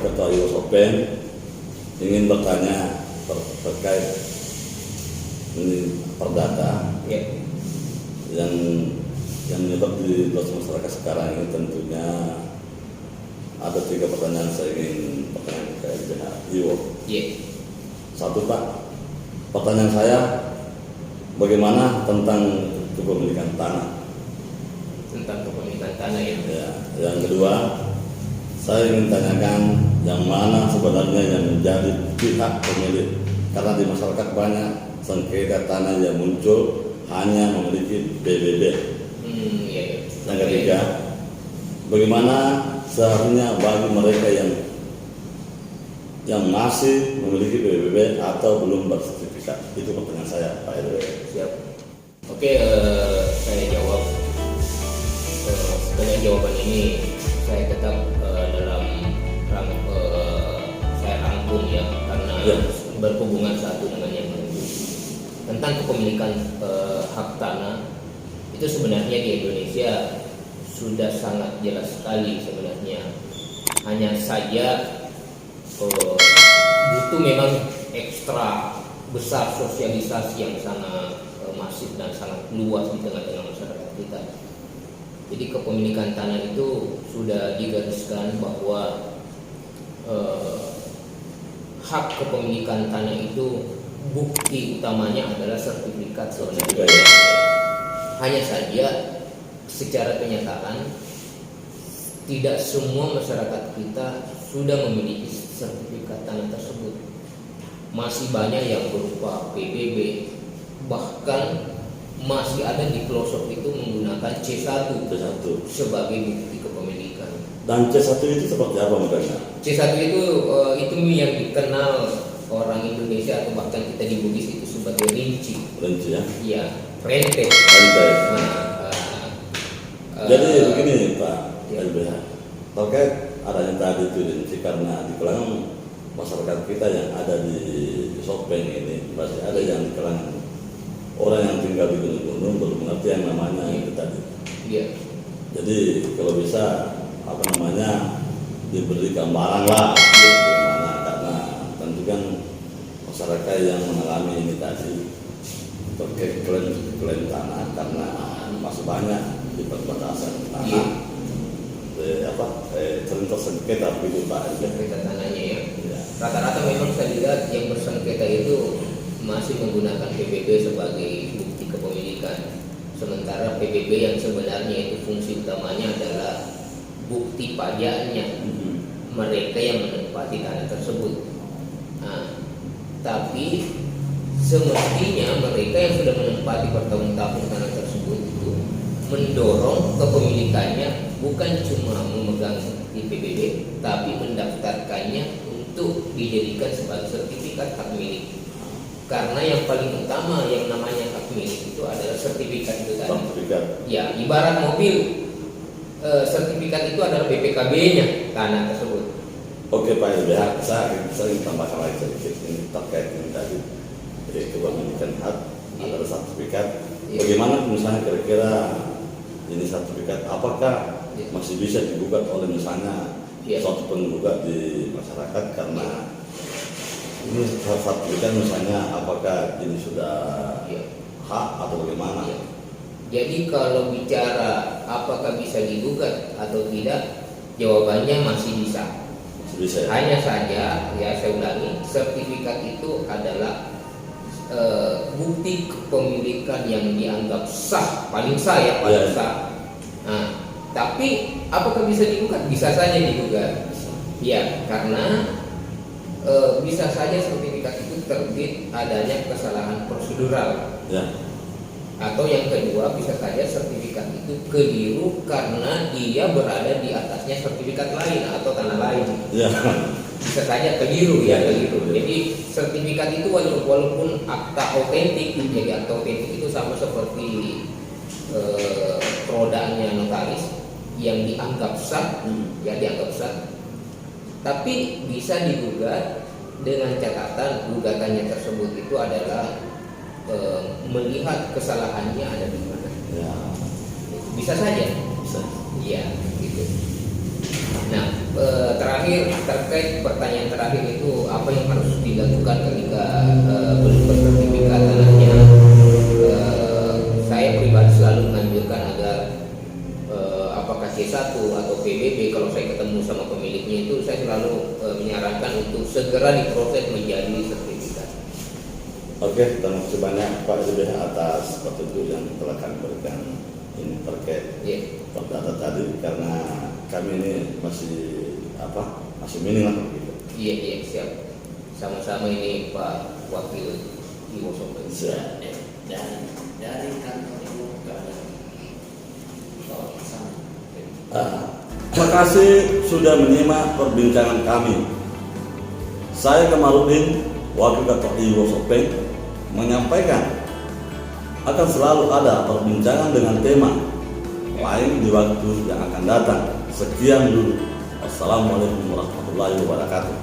Ketua Iwosopen ingin bertanya terkait ini perdata yang menyebab di masyarakat sekarang ini. Tentunya ada 3 pertanyaan saya ingin bertanya ke LBH Iwo. Satu, Pak, pertanyaan saya, bagaimana tentang kepemilikan tanah? Tentang kepemilikan tanah ya. Yang kedua, saya ingin tanyakan yang mana sebenarnya yang menjadi pihak pemilik, karena di masyarakat banyak sengketa tanah yang muncul hanya memiliki PBB. Yang ketiga, bagaimana seharusnya bagi mereka yang masih memiliki PBB atau belum bersertifikat? Itu pertanyaan saya, Pak RW. Siap. Oke, saya jawab. Dengan jawaban ini saya tetap dalam saya rangkum ya, karena berhubungan satu dengan yang lain. Tentang kepemilikan hak tanah, itu sebenarnya di Indonesia sudah sangat jelas sekali sebenarnya. Hanya saja butuh memang ekstra besar sosialisasi yang sangat masif dan sangat luas di tengah-tengah masyarakat kita. Jadi kepemilikan tanah itu sudah digariskan bahwa hak kepemilikan tanah itu bukti utamanya adalah sertifikat sebenarnya. Hanya saja secara kenyataan tidak semua masyarakat kita sudah memiliki sertifikat tanah tersebut. Masih banyak yang berupa PBB, bahkan masih ada di pelosok itu menggunakan C1 sebagai bukti kepemilikan. Dan C1 itu seperti apa modalnya? C1 itu yang dikenal orang Indonesia atau bahkan kita di Bugis itu sebagai rinci. Rinci ya? Iya, rente. Jadi begini Pak LBH, terkait adanya tadi itu rinci, karena di kalangan masyarakat kita yang ada di Sopeng ini masih ada yang di kalangan orang yang tinggal di gunung-gunung belum mengerti yang namanya itu tadi. Jadi kalau bisa diberi gambaran lah bagaimana, karena tentu kan masyarakat yang mengalami ini tadi terkait klaim tanah, karena masih banyak di perbatasan tanah cerita sengketa begitu Pak. Sengketa tanahnya ya. Rata-rata memang saya lihat yang bersengketa itu masih menggunakan PBB sebagai bukti kepemilikan, sementara PBB yang sebenarnya itu fungsi utamanya adalah bukti pajaknya mereka yang menempati tanah tersebut. Tapi semestinya mereka yang sudah menempati bertahun-tahun tanah tersebut itu mendorong kepemilikannya, bukan cuma memegang di PBB, tapi mendaftarkannya untuk dijadikan sebagai sertifikat hak milik. Karena yang paling utama yang namanya hak milik itu adalah sertifikat itu tadi. Ya, ibarat mobil, sertifikat itu adalah BPKB-nya tanah tersebut. Oke Pak LBH, saya ingin tambahkan lagi sedikit ini terkait ini tadi, kepemilikan hak adalah sertifikat. Bagaimana misalnya kira-kira ini sertifikat, apakah masih bisa digugat oleh misalnya suatu penggugat di masyarakat, karena ini sertifikat misalnya apakah ini sudah hak atau bagaimana? Jadi kalau bicara apakah bisa digugat atau tidak, jawabannya masih bisa. Hanya saja, ya saya ulangi, sertifikat itu adalah bukti kepemilikan yang dianggap sah, paling sah ya, paling sah. Tapi apakah bisa digugat? Bisa saja digugat. Ya, karena bisa saja sertifikat itu terbit adanya kesalahan prosedural. Atau yang kedua, bisa saja sertifikat itu keliru karena dia berada di atasnya sertifikat lain atau tanah lain. Bisa saja keliru ya, keliru. Jadi sertifikat itu walaupun akta otentik, jadi akta otentik itu sama seperti produknya notaris yang dianggap sah, tapi bisa digugat dengan catatan gugatannya tersebut itu adalah melihat kesalahannya ada di mana. Bisa saja. Iya, gitu. Nah, terakhir terkait pertanyaan terakhir itu apa yang harus dilakukan ketika belum bersertifikat tanahnya, saya pribadi selalu menganjurkan agar apakah C1 atau PBB, kalau saya ketemu sama pemiliknya itu saya selalu menyarankan untuk segera diproses menjadi sertifikat. Oke, terima kasih banyak Pak Zubir atas petunjuk yang telah kami berikan ini terkait data tadi, karena kami ini masih minim lah gitu. Iya siap. Sama-sama ini Pak Wakil Iwo Sopeng. Dan dari kantor Ibu terima kasih sudah menyimak perbincangan kami. Saya Kamarudin, Wakil Ketua Iwo Sopeng, menyampaikan akan selalu ada perbincangan dengan tema lain di waktu yang akan datang. Sekian dulu. Assalamualaikum warahmatullahi wabarakatuh.